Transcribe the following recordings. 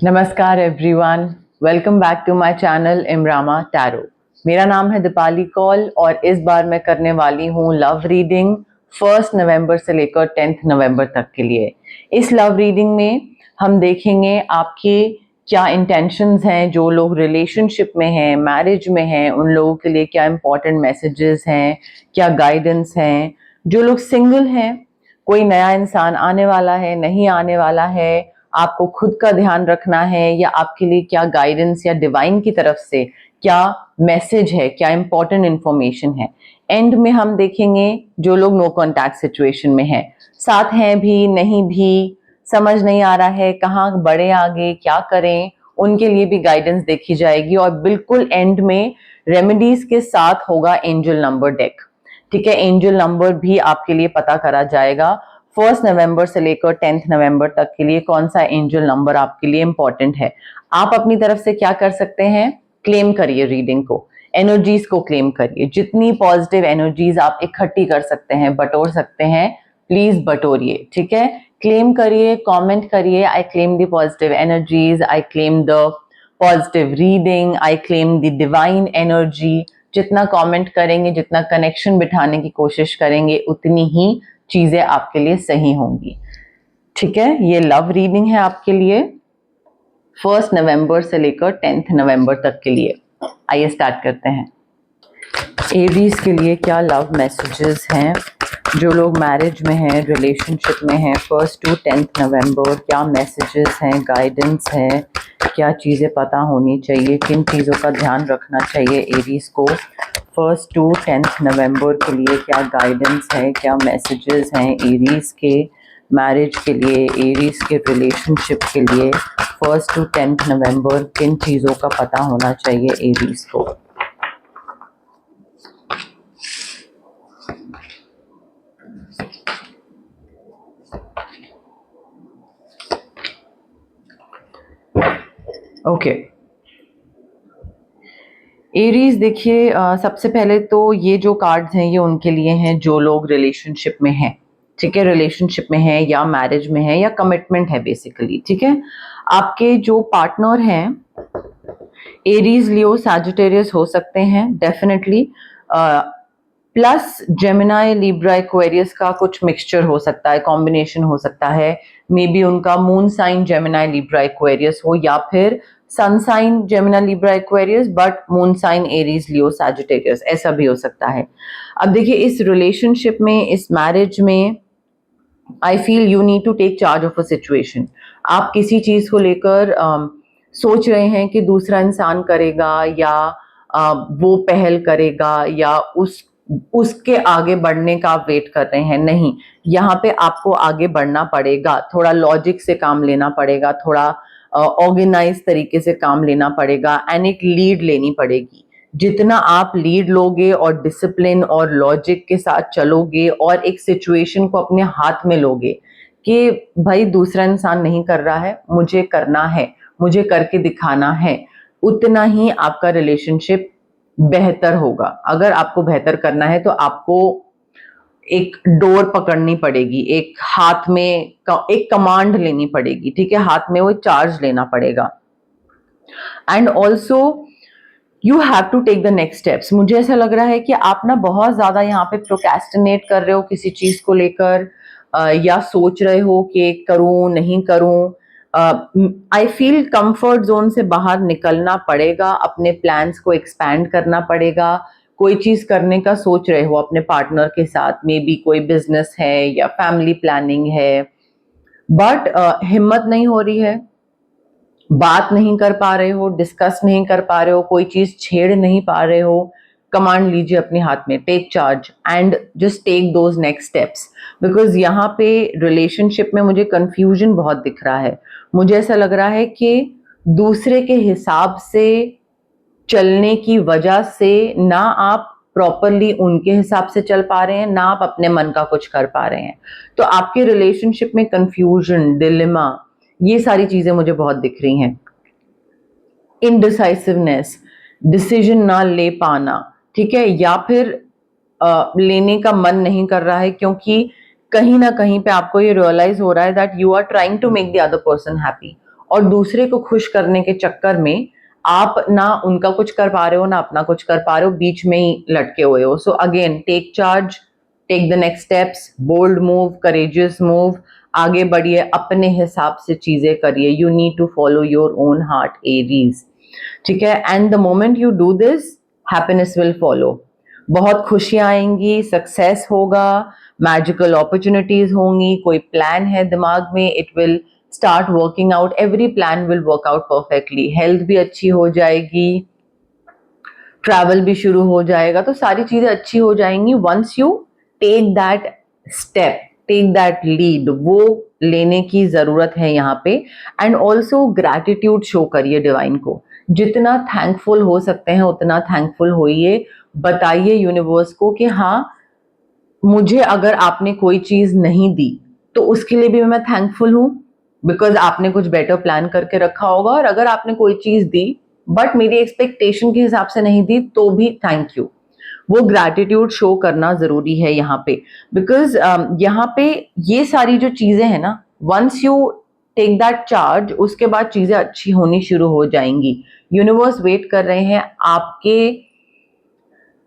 नमस्कार everyone, welcome back to my channel इमरामा tarot. मेरा नाम है दीपाली कौल और इस बार मैं करने वाली हूँ लव रीडिंग 1 नवंबर से लेकर 10 नवंबर तक के लिए। इस लव रीडिंग में हम देखेंगे आपके क्या इंटेंशंस हैं, जो लोग रिलेशनशिप में हैं, मैरिज में हैं, उन लोगों के लिए क्या इंपॉर्टेंट मैसेजेस हैं, क्या गाइडेंस हैं। जो लोग सिंगल हैं, कोई नया इंसान आने वाला है, नहीं आने वाला है, आपको खुद का ध्यान रखना है, या आपके लिए क्या गाइडेंस या डिवाइन की तरफ से क्या मैसेज है, क्या इंपॉर्टेंट इंफॉर्मेशन है। एंड में हम देखेंगे जो लोग नो कॉन्टैक्ट सिचुएशन में हैं, साथ हैं भी नहीं भी, समझ नहीं आ रहा है कहाँ बढ़े आगे, क्या करें, उनके लिए भी गाइडेंस देखी जाएगी। और बिल्कुल एंड में रेमेडीज के साथ होगा एंजल नंबर डेक। ठीक है, एंजल नंबर भी आपके लिए पता करा जाएगा 1 नवंबर से लेकर 10 नवंबर तक के लिए कौन सा एंजल नंबर आपके लिए इंपॉर्टेंट है। आप अपनी तरफ से क्या कर सकते हैं, क्लेम करिए रीडिंग को, एनर्जीज को क्लेम करिए। जितनी पॉजिटिव एनर्जीज आप इकट्ठी कर सकते हैं, बटोर सकते हैं, प्लीज बटोरिए। ठीक है, क्लेम करिए, कमेंट करिए, I claim the positive energies, I claim the positive reading, I claim the divine energy. जितना कमेंट करेंगे, जितना कनेक्शन बिठाने की कोशिश करेंगे, उतनी ही चीजें आपके लिए सही होंगी। ठीक है, ये लव रीडिंग है आपके लिए 1 नवंबर से लेकर 10 नवंबर तक के लिए। आइए स्टार्ट करते हैं। एरीज के लिए क्या लव मैसेजेस हैं, जो लोग मैरिज में हैं, रिलेशनशिप में हैं, 1 to 10 नवंबर क्या मैसेजेस हैं, गाइडेंस है, क्या चीज़ें पता होनी चाहिए, किन चीज़ों का ध्यान रखना चाहिए एरीज को 1 to 10 नवंबर के लिए, क्या गाइडेंस है, क्या मैसेजेस हैं एरीज के मैरिज के लिए, एरीज के रिलेशनशिप के लिए 1 to 10 नवंबर किन चीज़ों का पता होना चाहिए एरीज को। ओके, एरीज देखिए, सबसे पहले तो ये जो कार्ड्स हैं ये उनके लिए हैं जो लोग रिलेशनशिप में हैं। ठीक है, रिलेशनशिप में है या मैरिज में है या कमिटमेंट है बेसिकली। ठीक है, आपके जो पार्टनर हैं एरीज, लियो, सैजिटेरियस हो सकते हैं definitely, plus Gemini, Libra, Aquarius का कुछ मिक्सचर हो सकता है, कॉम्बिनेशन हो सकता है। मे बी उनका moon sign Gemini, Libra, Aquarius हो, या फिर sun sign Gemini, Libra, Aquarius but moon sign Aries, Leo, Sagittarius, ऐसा भी हो सकता है। अब देखिए, इस रिलेशनशिप में, इस मैरिज में I feel you need to take charge of a situation. आप किसी चीज को लेकर सोच रहे हैं कि दूसरा इंसान करेगा या वो पहल करेगा या उसके आगे बढ़ने का आप वेट कर रहे हैं। नहीं, यहाँ पे आपको आगे बढ़ना पड़ेगा, थोड़ा लॉजिक से काम लेना पड़ेगा, थोड़ा ऑर्गेनाइज तरीके से काम लेना पड़ेगा एंड एक लीड लेनी पड़ेगी। जितना आप लीड लोगे और डिसिप्लिन और लॉजिक के साथ चलोगे और एक सिचुएशन को अपने हाथ में लोगे कि भाई दूसरा इंसान नहीं कर रहा है, मुझे करना है, मुझे करके दिखाना है, उतना ही आपका रिलेशनशिप बेहतर होगा। अगर आपको बेहतर करना है तो आपको एक डोर पकड़नी पड़ेगी, एक हाथ में एक कमांड लेनी पड़ेगी। ठीक है, हाथ में वो चार्ज लेना पड़ेगा and also you have to take the next steps. मुझे ऐसा लग रहा है कि आप ना बहुत ज्यादा यहाँ पे प्रोक्रेस्टिनेट कर रहे हो किसी चीज को लेकर, या सोच रहे हो कि करूं नहीं करूं। आई फील कंफर्ट जोन से बाहर निकलना पड़ेगा, अपने प्लान्स को एक्सपैंड करना पड़ेगा। कोई चीज करने का सोच रहे हो अपने पार्टनर के साथ, मे बी कोई बिजनेस है या फैमिली प्लानिंग है, बट हिम्मत नहीं हो रही है, बात नहीं कर पा रहे हो, डिस्कस नहीं कर पा रहे हो, कोई चीज छेड़ नहीं पा रहे हो। कमांड लीजिए अपने हाथ में, take charge and just take those next steps. Because यहाँ पे रिलेशनशिप में मुझे कंफ्यूजन बहुत दिख रहा है। मुझे ऐसा लग रहा है कि दूसरे के हिसाब से चलने की वजह से ना आप प्रॉपरली उनके हिसाब से चल पा रहे हैं, ना आप अपने मन का कुछ कर पा रहे हैं। तो आपके रिलेशनशिप में कंफ्यूजन, डिलेमा, ये सारी चीजें मुझे बहुत दिख रही हैं। इनडिसाइसिवनेस, डिसीजन ना ले पाना। ठीक है, या फिर लेने का मन नहीं कर रहा है क्योंकि कहीं ना कहीं पे आपको ये रियलाइज हो रहा है that you are trying to make the other person happy, और दूसरे को खुश करने के चक्कर में आप ना उनका कुछ कर पा रहे हो ना अपना कुछ कर पा रहे हो, बीच में ही लटके हुए हो। So again take charge, take the next steps, bold move, courageous move, आगे बढ़िए, अपने हिसाब से चीजें करिए। You need to follow your own heart, Aries, ठीक है। And the moment you do this, happiness will follow. बहुत खुशियां आएंगी, सक्सेस होगा, मैजिकल अपॉर्चुनिटीज होंगी, कोई प्लान है दिमाग में, it will start working out, every plan will work out perfectly, health भी अच्छी हो जाएगी, ट्रैवल भी शुरू हो जाएगा, तो सारी चीजें अच्छी हो जाएंगी once you take that step, take that lead. वो लेने की जरूरत है यहाँ पे। एंड ऑल्सो ग्रैटिट्यूड शो करिए डिवाइन को, जितना थैंकफुल हो सकते हैं उतना थैंकफुल होइए, बताइए यूनिवर्स को कि हाँ, मुझे अगर आपने कोई चीज नहीं दी तो उसके लिए भी मैं थैंकफुल हूं, बिकॉज आपने कुछ बेटर प्लान करके रखा होगा। और अगर आपने कोई चीज दी बट मेरी एक्सपेक्टेशन के हिसाब से नहीं दी तो भी थैंक यू। वो ग्रैटिट्यूड शो करना जरूरी है यहाँ पे, बिकॉज यहाँ पे ये सारी जो चीजें हैं ना, once you take that charge, उसके बाद चीजें अच्छी होनी शुरू हो जाएंगी। यूनिवर्स वेट कर रहे हैं आपके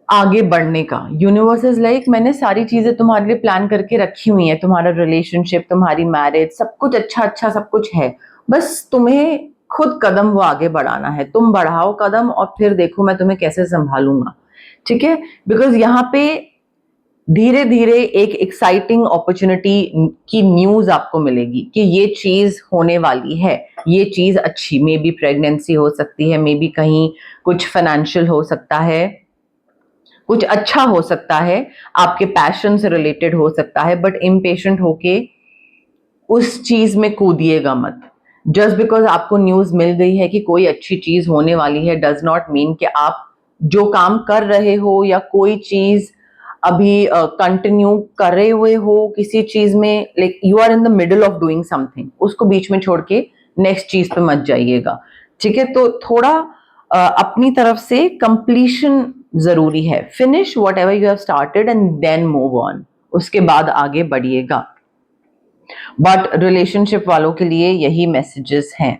आगे बढ़ने का। यूनिवर्स इज लाइक, मैंने सारी चीजें तुम्हारे लिए प्लान करके रखी हुई है, तुम्हारा रिलेशनशिप, तुम्हारी मैरिज, सब कुछ अच्छा अच्छा सब कुछ है, बस तुम्हें खुद कदम वो आगे बढ़ाना है। तुम बढ़ाओ कदम और फिर देखो मैं तुम्हें कैसे संभालूंगा, ठीक है। बिकॉज यहाँ पे धीरे धीरे एक एक्साइटिंग अपॉर्चुनिटी की न्यूज आपको मिलेगी कि ये चीज होने वाली है, ये चीज अच्छी, मे बी प्रेगनेंसी हो सकती है, मे बी कहीं कुछ फाइनेंशियल हो सकता है, कुछ अच्छा हो सकता है, आपके पैशन से रिलेटेड हो सकता है, बट इम्पेशेंट होके उस चीज में कूदिएगा मत। जस्ट बिकॉज आपको न्यूज मिल गई है कि कोई अच्छी चीज होने वाली है, डज नॉट मीन कि आप जो काम कर रहे हो या कोई चीज अभी कंटिन्यू कर रहे हुए हो किसी चीज में, like you are in the middle of doing something, उसको बीच में छोड़ के नेक्स्ट चीज पे मत जाइएगा, ठीक है। तो थोड़ा अपनी तरफ से कंप्लीशन जरूरी है, finish whatever you have started and then move on, उसके बाद आगे बढ़िएगा। बट रिलेशनशिप वालों के लिए यही मैसेजेस हैं।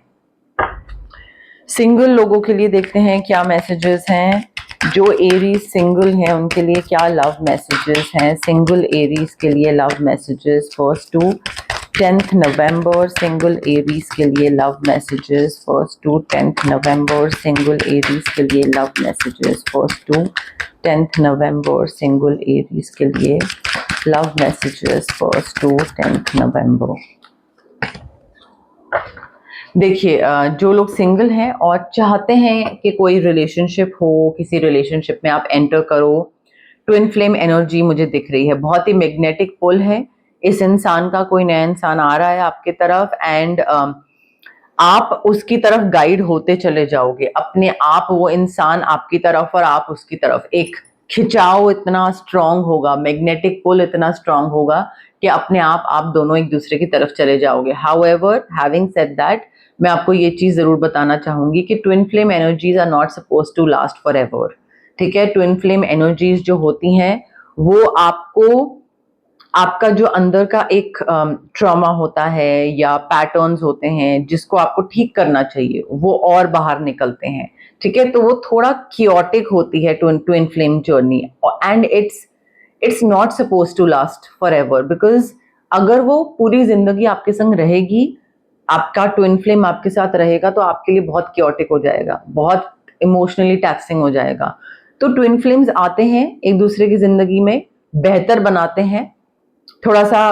सिंगल लोगों के लिए देखते हैं क्या मैसेजेस हैं। जो एरीज सिंगल हैं उनके लिए क्या लव मैसेजेस हैं। सिंगल एरीज के लिए love messages 1st to 10th November, single Aries के लिए love messages 1st to 10th November, single Aries के लिए love messages 1st to 10th November, single Aries के लिए love messages 1st to 10th नवंबर। देखिए, जो लोग सिंगल हैं और चाहते हैं कि कोई रिलेशनशिप हो, किसी रिलेशनशिप में आप एंटर करो, ट्विन फ्लेम एनर्जी मुझे दिख रही है, बहुत ही मैग्नेटिक पुल है इस इंसान का। कोई नया इंसान आ रहा है आपकी तरफ एंड आप उसकी तरफ गाइड होते चले जाओगे, अपने आप वो इंसान आपकी तरफ और आप उसकी तरफ। एक खिंचाव इतना स्ट्रांग होगा, मैग्नेटिक पुल इतना स्ट्रांग होगा कि अपने आप दोनों एक दूसरे की तरफ चले जाओगे। हाउएवर, हैविंग सेड दैट, मैं आपको ये चीज जरूर बताना चाहूंगी कि twin flame energies are not suppose to last forever, ठीक है। ट्विन फ्लेम एनर्जीज जो होती हैं वो आपको, आपका जो अंदर का एक ट्रॉमा होता है या पैटर्न्स होते हैं जिसको आपको ठीक करना चाहिए, वो और बाहर निकलते हैं, ठीक है। तो वो थोड़ा कियोटिक होती है twin flame journey, and it's not suppose to last forever, because अगर वो पूरी जिंदगी आपके संग रहेगी, आपका ट्विन फ्लेम आपके साथ रहेगा, तो आपके लिए बहुत क्योटिक हो जाएगा, बहुत इमोशनली टैक्सिंग हो जाएगा। तो ट्विन फ्लेम्स आते हैं एक दूसरे की जिंदगी में, बेहतर बनाते हैं, थोड़ा सा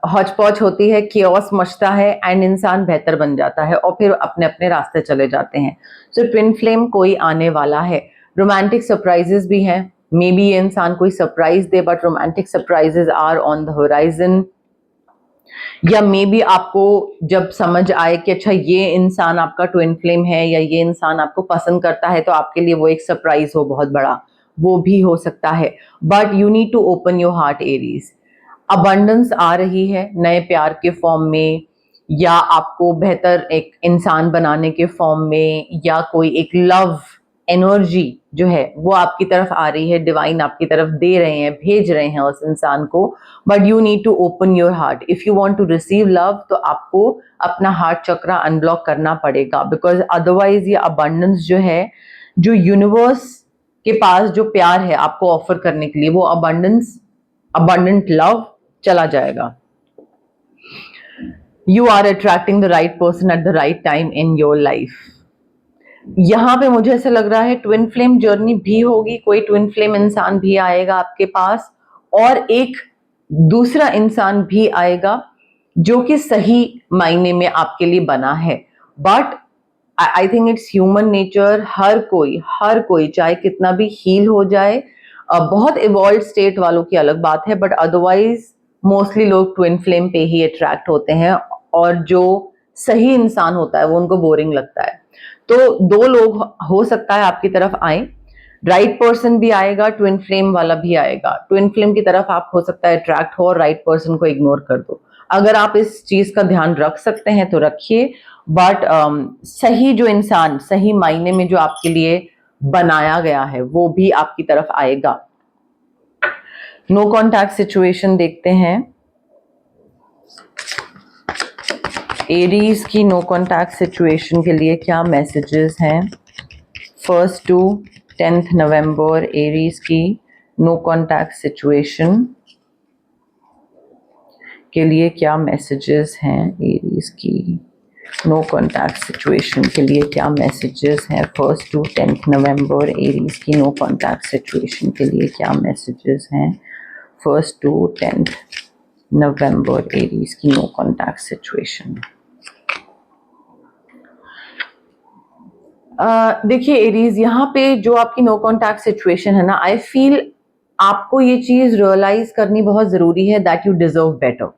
हौच पौच होती है, कियोस मचता है एंड इंसान बेहतर बन जाता है और फिर अपने अपने रास्ते चले जाते हैं। सो ट्विन फ्लेम कोई आने वाला है। रोमांटिक सरप्राइजेस भी हैं, मे बी ये इंसान कोई सरप्राइज दे, but romantic surprises are on the horizon. या मे बी आपको जब समझ आए कि अच्छा ये इंसान आपका ट्विन फ्लेम है या ये इंसान आपको पसंद करता है, तो आपके लिए वो एक सरप्राइज हो बहुत बड़ा, वो भी हो सकता है। But you need to open your heart Aries. Abundance आ रही है नए प्यार के फॉर्म में, या आपको बेहतर एक इंसान बनाने के फॉर्म में, या कोई एक लव एनर्जी जो है वो आपकी तरफ आ रही है, डिवाइन आपकी तरफ दे रहे हैं, भेज रहे हैं उस इंसान को, but you need to open your heart. If you want to receive love तो आपको अपना हार्ट चक्रा अनब्लॉक करना पड़ेगा, बिकॉज अदरवाइज ये अबंडेंस जो है, जो यूनिवर्स के पास जो प्यार है आपको ऑफर करने के लिए, वो अबंडेंट लव चला जाएगा। You are attracting the right person at the right time in your life. यहाँ पे मुझे ऐसा लग रहा है ट्विन फ्लेम जर्नी भी होगी, कोई ट्विन फ्लेम इंसान भी आएगा आपके पास, और एक दूसरा इंसान भी आएगा जो कि सही मायने में आपके लिए बना है। But I think it's human nature, हर कोई चाहे कितना भी हील हो जाए, बहुत इवॉल्व स्टेट वालों की अलग बात है, बट अदरवाइज मोस्टली लोग ट्विन फ्लेम पे ही अट्रैक्ट होते हैं, और जो सही इंसान होता है वो उनको बोरिंग लगता है। तो दो लोग हो सकता है आपकी तरफ आए, राइट पर्सन भी आएगा, ट्विन फ्लेम वाला भी आएगा। ट्विन फ्लेम की तरफ आप हो सकता है अट्रैक्ट हो और राइट पर्सन को इग्नोर कर दो। अगर आप इस चीज का ध्यान रख सकते हैं तो रखिए, बट सही जो इंसान सही मायने में जो आपके लिए बनाया गया है वो भी आपकी तरफ आएगा। नो कॉन्टैक्ट सिचुएशन देखते हैं। एरीज की नो कॉन्टैक्ट सिचुएशन के लिए क्या मैसेजेस हैं? 1 to 10 नवंबर एरीज की नो कॉन्टैक्ट सिचुएशन के लिए क्या मैसेजेस हैं? एरीज की नो कॉन्टैक्ट सिचुएशन के लिए क्या मैसेजेस हैं? 1 to 10 नवंबर एरीज की नो कॉन्टैक्ट सिचुएशन के लिए क्या मैसेजेस हैं? 1 to 10 नवंबर एरीज की नो कॉन्टैक्ट सिचुएशन। देखिए एरीज, यहाँ पे जो आपकी नो कॉन्टैक्ट सिचुएशन है ना, आई फील आपको ये चीज रियलाइज करनी बहुत जरूरी है दैट यू डिजर्व बेटर,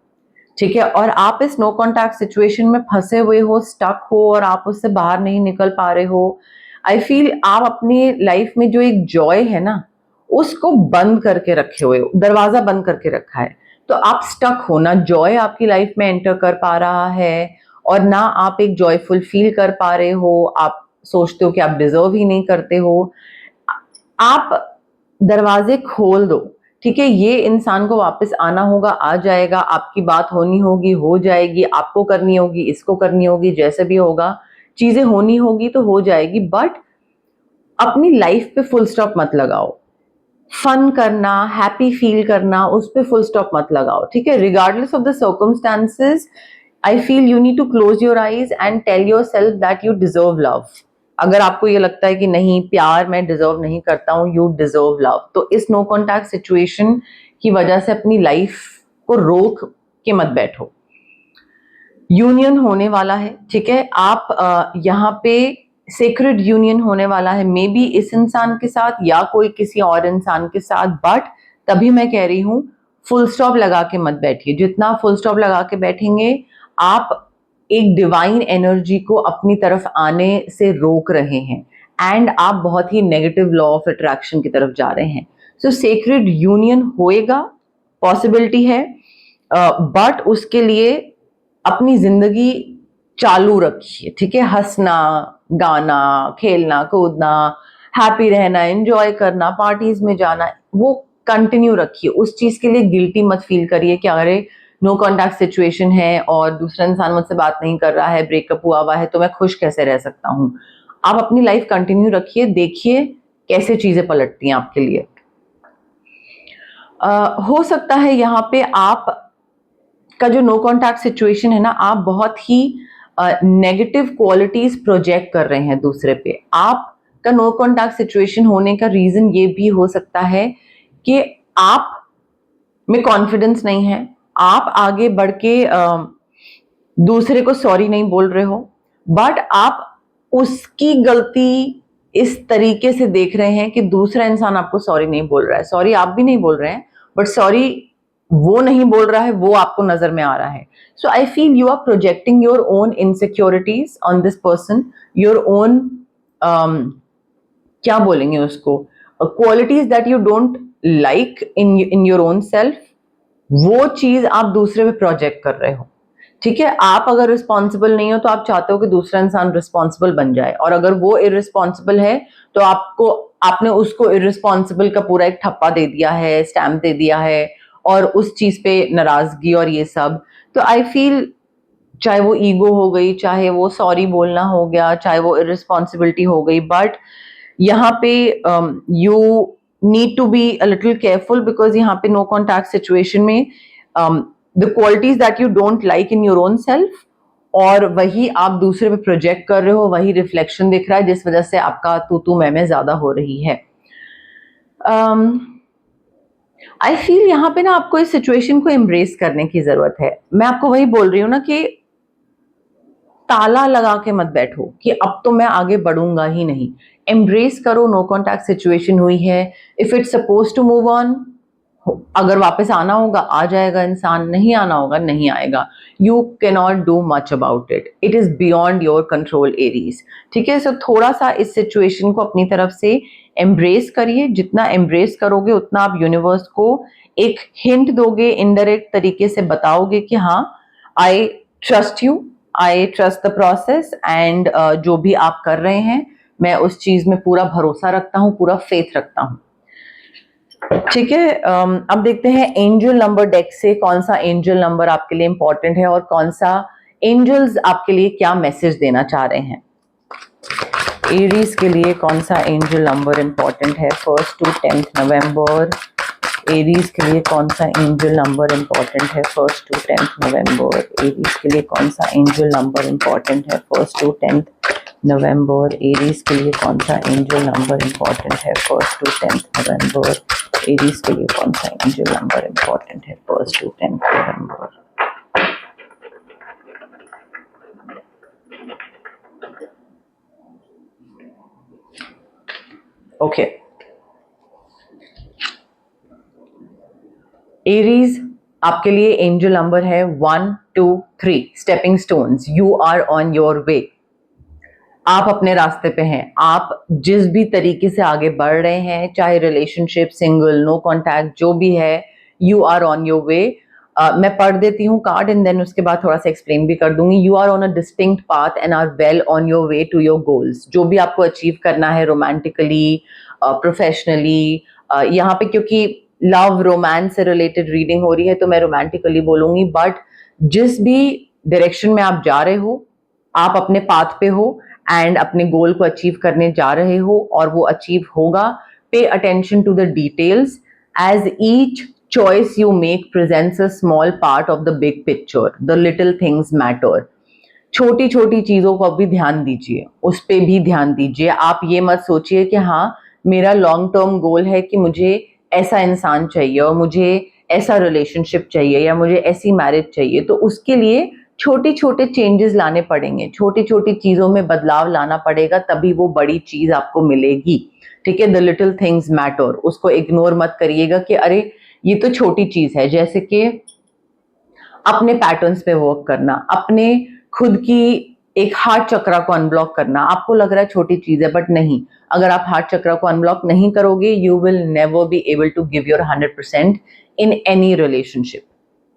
ठीक है? और आप इस नो कॉन्टैक्ट सिचुएशन में फंसे हुए हो, स्टक हो, और आप उससे बाहर नहीं निकल पा रहे हो। आई फील आप अपनी लाइफ में जो एक जॉय है ना, उसको बंद करके रखे हुए हो, दरवाजा बंद करके रखा है। तो आप स्टक हो ना, जॉय आपकी लाइफ में एंटर कर पा रहा है, और ना आप एक जॉयफुल फील कर पा रहे हो। आप सोचते हो कि आप डिजर्व ही नहीं करते हो। आप दरवाजे खोल दो, ठीक है? ये इंसान को वापस आना होगा, आ जाएगा, आपकी बात होनी होगी, हो जाएगी, आपको करनी होगी, इसको करनी होगी, जैसे भी होगा, चीजें होनी होगी तो हो जाएगी। बट अपनी लाइफ पे फुल स्टॉप मत लगाओ। फन करना, हैप्पी फील करना, उस पे फुल स्टॉप मत लगाओ, ठीक है? Regardless of the circumstances, I feel you need to close your eyes and tell yourself that you deserve love. अगर आपको ये लगता है कि नहीं, प्यार मैं डिजर्व नहीं करता हूँ, यू डिजर्व लव, तो इस नो कॉन्टैक्ट सिचुएशन की वजह से अपनी लाइफ को रोक के मत बैठो। यूनियन होने वाला है, ठीक है? आप यहाँ पे सेक्रेड यूनियन होने वाला है, मे बी इस इंसान के साथ या कोई किसी और इंसान के साथ। बट तभी मैं कह रही हूँ फुल स्टॉप लगा के मत बैठिए। जितना फुल स्टॉप लगा के बैठेंगे, आप एक डिवाइन एनर्जी को अपनी तरफ आने से रोक रहे हैं, एंड आप बहुत ही नेगेटिव लॉ ऑफ अट्रैक्शन की तरफ जा रहे हैं। सो सेक्रेड यूनियन होएगा, पॉसिबिलिटी है, बट उसके लिए अपनी जिंदगी चालू रखिए, ठीक है? हंसना, गाना, खेलना, कूदना, हैप्पी रहना, एंजॉय करना, पार्टीज में जाना, वो कंटिन्यू रखिए। उस चीज के लिए गिल्टी मत फील करिए कि अरे नो कॉन्टैक्ट सिचुएशन है और दूसरा इंसान मुझसे बात नहीं कर रहा है, ब्रेकअप हुआ है, तो मैं खुश कैसे रह सकता हूँ। आप अपनी लाइफ कंटिन्यू रखिए, देखिए कैसे चीजें पलटती हैं आपके लिए। हो सकता है यहाँ पे आप का जो नो कॉन्टैक्ट सिचुएशन है ना, आप बहुत ही नेगेटिव क्वालिटीज प्रोजेक्ट कर रहे हैं दूसरे पे। आपका नो कॉन्टैक्ट सिचुएशन होने का रीजन ये भी हो सकता है कि आप में कॉन्फिडेंस नहीं है, आप आगे बढ़ के दूसरे को सॉरी नहीं बोल रहे हो, बट आप उसकी गलती इस तरीके से देख रहे हैं कि दूसरा इंसान आपको सॉरी नहीं बोल रहा है। सॉरी आप भी नहीं बोल रहे हैं, बट सॉरी वो नहीं बोल रहा है, वो आपको नजर में आ रहा है। So I feel you are projecting your own insecurities on this person, your own क्या बोलेंगे उसको, qualities that you don't like in your own self, वो चीज आप दूसरे पे प्रोजेक्ट कर रहे हो, ठीक है, आप अगर रिस्पॉन्सिबल नहीं हो तो आप चाहते हो कि दूसरा इंसान रिस्पॉन्सिबल बन जाए, और अगर वो इररिस्पॉन्सिबल है तो आपने उसको इररिस्पॉन्सिबल का पूरा एक ठप्पा दे दिया है, स्टैम्प दे दिया है, और उस चीज पे नाराजगी और ये सब। तो आई फील, चाहे वो ईगो हो गई, चाहे वो सॉरी बोलना हो गया, चाहे वो इररिस्पॉन्सिबिलिटी हो गई, बट यहाँ पे you need to be a little careful, because यहाँ पे नो कॉन्टैक्ट सिचुएशन में the qualities that you don't like in your own self, और वही आप दूसरे पे प्रोजेक्ट कर रहे हो, वही रिफ्लेक्शन दिख रहा है, जिस वजह से आपका तू मैं ज्यादा हो रही है। आई फील यहाँ पे ना आपको इस सिचुएशन को एम्ब्रेस करने की जरूरत है। मैं आपको वही बोल रही हूँ ना कि ताला लगा के मत बैठो कि अब तो मैं आगे बढ़ूंगा ही नहीं। एम्ब्रेस करो, नो कॉन्टैक्ट सिचुएशन हुई है, if it's suppose to move on, अगर वापस आना होगा आ जाएगा इंसान, नहीं आना होगा नहीं आएगा। You can not do much about it, it is beyond your control Aries. ठीक है, सो थोड़ा सा इस सिचुएशन को अपनी तरफ से एम्ब्रेस करिए। जितना एम्ब्रेस करोगे उतना आप यूनिवर्स को एक हिंट दोगे, इनडायरेक्ट तरीके से बताओगे कि हाँ, I trust you, I trust the process, and जो भी आप कर रहे हैं मैं उस चीज में पूरा भरोसा रखता हूँ, पूरा फेथ रखता हूँ। ठीक है, अब देखते हैं एंजल नंबर डेक से कौन सा एंजल नंबर आपके लिए इंपॉर्टेंट है और कौन सा एंजल्स आपके लिए क्या मैसेज देना चाह रहे हैं। एरीज के लिए कौन सा एंजल नंबर इंपॉर्टेंट है 1 to 10 नवंबर। एरीज के लिए कौन सा एंजल नंबर इंपॉर्टेंट है 1 to 10 नवंबर। एरीज के लिए कौन सा एंजल नंबर इंपॉर्टेंट है 1 to 10 नवंबर। एरीज के लिए कौन सा एंजल नंबर इंपॉर्टेंट है 1 to 10 नवंबर। एरीज के लिए कौन सा एंजल नंबर इंपॉर्टेंट है 1 to 10 नवंबर। ओके, एरीज आपके लिए एंजल नंबर है 1, 2, 3, stepping stones. You are on your way, आप अपने रास्ते पे हैं। आप जिस भी तरीके से आगे बढ़ रहे हैं, चाहे रिलेशनशिप, सिंगल, नो कॉन्टैक्ट, जो भी है, you are on your way. मैं पढ़ देती हूँ कार्ड एंड देन उसके बाद थोड़ा सा एक्सप्लेन भी कर दूंगी। You are on a distinct path and are well on your way to your goals. जो भी आपको अचीव करना है रोमांटिकली, प्रोफेशनली, यहाँ पे क्योंकि लव रोमांस से रिलेटेड रीडिंग हो रही है तो मैं रोमांटिकली बोलूंगी, बट जिस भी डायरेक्शन में आप जा रहे हो, आप अपने पाथ पे हो एंड अपने गोल को अचीव करने जा रहे हो और वो अचीव होगा। Pay attention to the details, as each choice you make presents a small part of the big picture. The little things matter. छोटी छोटी चीजों को भी ध्यान दीजिए, उस पे भी ध्यान दीजिए। आप ये मत सोचिए कि हाँ, मेरा लॉन्ग टर्म गोल है कि मुझे ऐसा इंसान चाहिए और मुझे ऐसा रिलेशनशिप चाहिए या मुझे ऐसी मैरिज चाहिए, तो उसके लिए छोटे छोटे चेंजेस लाने पड़ेंगे, छोटी छोटी चीजों में बदलाव लाना पड़ेगा, तभी वो बड़ी चीज आपको मिलेगी। ठीक है, द लिटिल थिंग्स मैटर, उसको इग्नोर मत करिएगा कि अरे ये तो छोटी चीज है। जैसे कि अपने पैटर्न्स पे वर्क करना, अपने खुद की एक हार्ट चक्रा को अनब्लॉक करना, आपको लग रहा है छोटी चीज है, बट नहीं। अगर आप हार्ट चक्रा को अनब्लॉक नहीं करोगे, you will never be able to give your 100% in any relationship.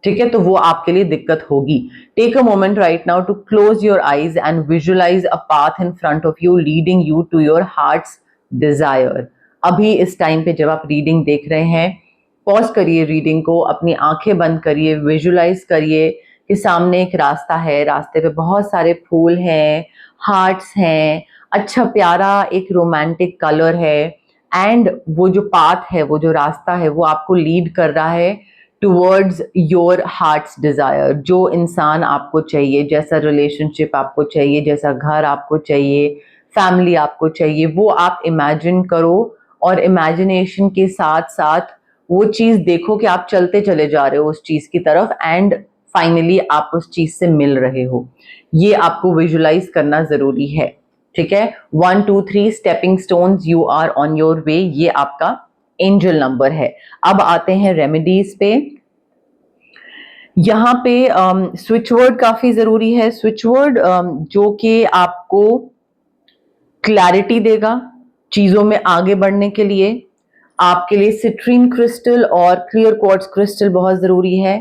ठीक है, तो वो आपके लिए दिक्कत होगी। Take a moment right now to close your eyes and visualize a path in front of you leading you to your heart's desire. अभी इस टाइम पे जब आप रीडिंग देख रहे हैं, पॉज करिए रीडिंग को, अपनी आंखें बंद करिए, विजुलाइज करिए कि सामने एक रास्ता है, रास्ते पे बहुत सारे फूल हैं, हार्ट्स हैं, अच्छा प्यारा एक रोमांटिक कलर है, एंड वो जो पाथ है, वो जो रास्ता है, वो आपको लीड कर रहा है टूवर्ड्स योर हार्ट्स डिजायर। जो इंसान आपको चाहिए, जैसा रिलेशनशिप आपको चाहिए, जैसा घर आपको चाहिए, फैमिली आपको चाहिए, वो आप इमेजिन करो और इमेजिनेशन के साथ साथ वो चीज देखो कि आप चलते चले जा रहे हो उस चीज की तरफ एंड फाइनली आप उस चीज से मिल रहे हो। ये आपको विजुलाइज करना जरूरी है। ठीक है, 1, 2, 3 stepping stones, you are on your way, ये आपका एंजल नंबर है। अब आते हैं रेमेडीज पे। यहाँ पे स्विच वर्ड काफी जरूरी है। स्विच वर्ड जो कि आपको क्लैरिटी देगा चीजों में आगे बढ़ने के लिए। आपके लिए सिट्रीन क्रिस्टल और क्लियर क्वार्ट्ज क्रिस्टल बहुत जरूरी है।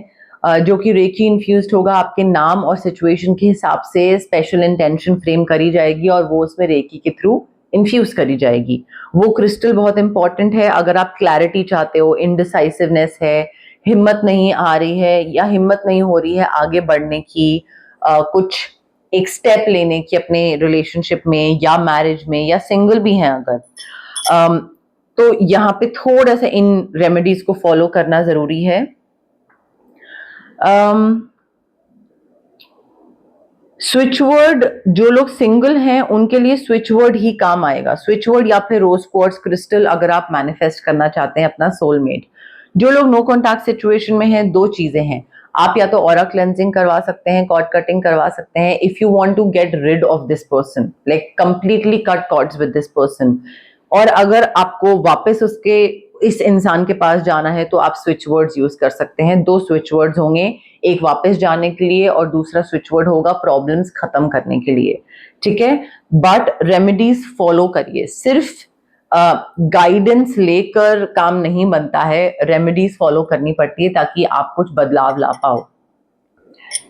जो कि रेकी इन्फ्यूज्ड होगा। आपके नाम और सिचुएशन के हिसाब से स्पेशल इंटेंशन फ्रेम करी जाएगी और वो उसमें रेकी के थ्रू इन्फ्यूज करी जाएगी। वो क्रिस्टल बहुत इंपॉर्टेंट है अगर आप क्लैरिटी चाहते हो, इनडिसाइसिवनेस है, हिम्मत नहीं आ रही है या हिम्मत नहीं हो रही है आगे बढ़ने की, कुछ एक स्टेप लेने की अपने रिलेशनशिप में या मैरिज में, या सिंगल भी हैं अगर, तो यहाँ पे थोड़ा सा इन रेमेडीज को फॉलो करना जरूरी है। स्विच वर्ड, जो लोग सिंगल हैं उनके लिए स्विच वर्ड ही काम आएगा, स्विच वर्ड या फिर रोज क्वार्ट्ज क्रिस्टल, अगर आप मैनिफेस्ट करना चाहते हैं अपना सोलमेट। जो लोग नो कॉन्टैक्ट सिचुएशन में हैं, दो चीजें हैं, आप या तो ऑरा क्लेंजिंग करवा सकते हैं, कॉर्ड कटिंग करवा सकते हैं, if you want to get rid of this person, like completely cut cords with this person. और अगर आपको वापस उसके इस इंसान के पास जाना है तो आप स्विच वर्ड्स यूज कर सकते हैं। दो स्विच वर्ड्स होंगे, एक वापस जाने के लिए और दूसरा स्विच वर्ड होगा प्रॉब्लम्स खत्म करने के लिए, ठीक है। बट रेमेडीज फॉलो करिए, सिर्फ गाइडेंस लेकर काम नहीं बनता है, रेमेडीज फॉलो करनी पड़ती है ताकि आप कुछ बदलाव ला पाओ।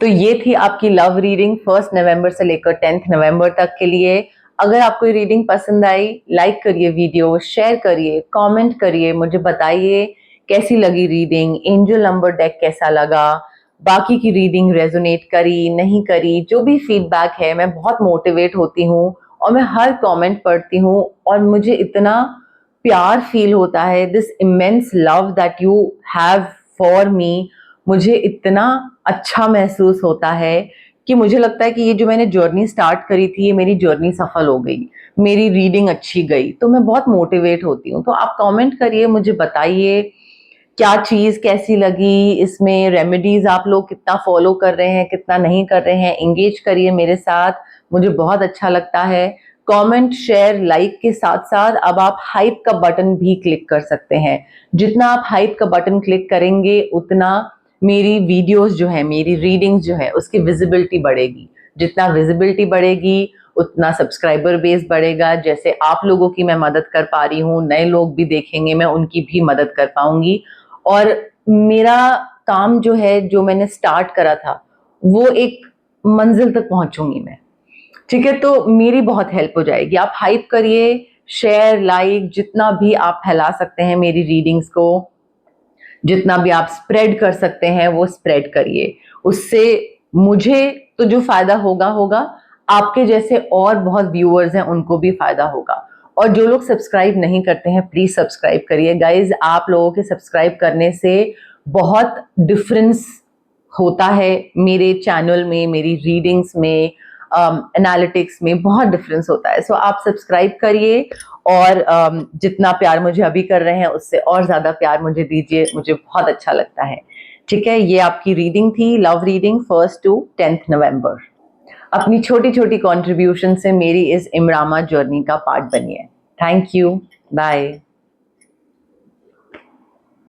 तो ये थी आपकी लव रीडिंग 1 नवंबर से लेकर 10 नवंबर तक के लिए। अगर आपको ये रीडिंग पसंद आई, लाइक करिए वीडियो, शेयर करिए, कमेंट करिए, मुझे बताइए कैसी लगी रीडिंग, एंजल नंबर डेक कैसा लगा, बाकी की रीडिंग रेजोनेट करी नहीं करी, जो भी फीडबैक है। मैं बहुत मोटिवेट होती हूँ और मैं हर कमेंट पढ़ती हूँ और मुझे इतना प्यार फील होता है, this immense love that you have for me. मुझे इतना अच्छा महसूस होता है कि मुझे लगता है कि ये जो मैंने जर्नी स्टार्ट करी थी, ये मेरी जर्नी सफल हो गई, मेरी रीडिंग अच्छी गई, तो मैं बहुत मोटिवेट होती हूँ। तो आप कमेंट करिए, मुझे बताइए क्या चीज कैसी लगी, इसमें रेमेडीज आप लोग कितना फॉलो कर रहे हैं, कितना नहीं कर रहे हैं, एंगेज करिए मेरे साथ, मुझे बहुत अच्छा लगता है। कमेंट, शेयर, लाइक के साथ साथ अब आप हाइप का बटन भी क्लिक कर सकते हैं। जितना आप हाइप का बटन क्लिक करेंगे उतना मेरी वीडियोस जो है, मेरी रीडिंग्स जो है, उसकी विजिबिलिटी बढ़ेगी। जितना विजिबिलिटी बढ़ेगी उतना सब्सक्राइबर बेस बढ़ेगा। जैसे आप लोगों की मैं मदद कर पा रही हूँ, नए लोग भी देखेंगे, मैं उनकी भी मदद कर पाऊंगी। और मेरा काम जो है, जो मैंने स्टार्ट करा था, वो एक मंजिल तक पहुंचूंगी मैं, ठीक है। तो मेरी बहुत हेल्प हो जाएगी। आप हाइप करिए, शेयर, लाइक, जितना भी आप फैला सकते हैं मेरी रीडिंग्स को, जितना भी आप स्प्रेड कर सकते हैं वो स्प्रेड करिए। उससे मुझे तो जो फायदा होगा होगा, आपके जैसे और बहुत व्यूअर्स हैं उनको भी फायदा होगा। और जो लोग सब्सक्राइब नहीं करते हैं, प्लीज सब्सक्राइब करिए गाइज। आप लोगों के सब्सक्राइब करने से बहुत डिफरेंस होता है मेरे चैनल में, मेरी रीडिंग्स में, एनालिटिक्स में बहुत डिफरेंस होता है। सो आप सब्सक्राइब करिए और जितना प्यार मुझे अभी कर रहे हैं उससे और ज्यादा प्यार मुझे दीजिए, मुझे बहुत अच्छा लगता है, ठीक है। ये आपकी रीडिंग थी, लव रीडिंग 1 to 10 नवंबर। अपनी छोटी छोटी कॉन्ट्रीब्यूशन से मेरी इस इमरामा जर्नी का पार्ट बनिए। Thank you, bye.